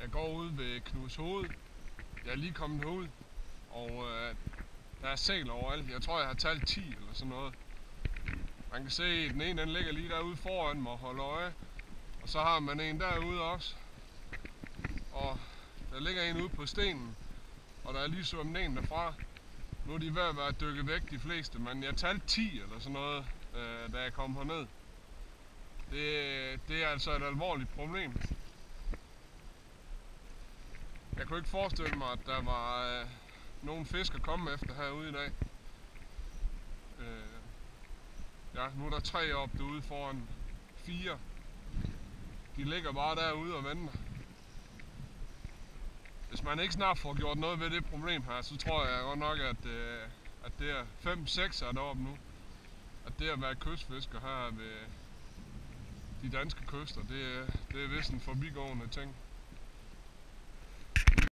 Jeg går ud ved Knudshoved. Jeg er lige kommet herud, og der er sæler overalt. Jeg tror, jeg har talt 10 eller sådan noget. Man kan se, at den ene den ligger lige derude foran mig og holder øje. Og så har man en derude også. Og der ligger en ude på stenen, og der er lige svømmet en derfra. Nu er de ved at være dykket væk, de fleste, men jeg talte 10 eller sådan noget, da jeg kom herned. Det er altså et alvorligt problem. Jeg kunne ikke forestille mig, at der var nogen fisk at komme efter herude i dag. Ja, nu er der 3 op derude foran 4. De ligger bare derude og venter. Hvis man ikke snart får gjort noget ved det problem her, så tror jeg godt nok, at det er 5-6 er deroppe nu. At det at være kystfisker her ved de danske kyster, det er vist en forbigående ting.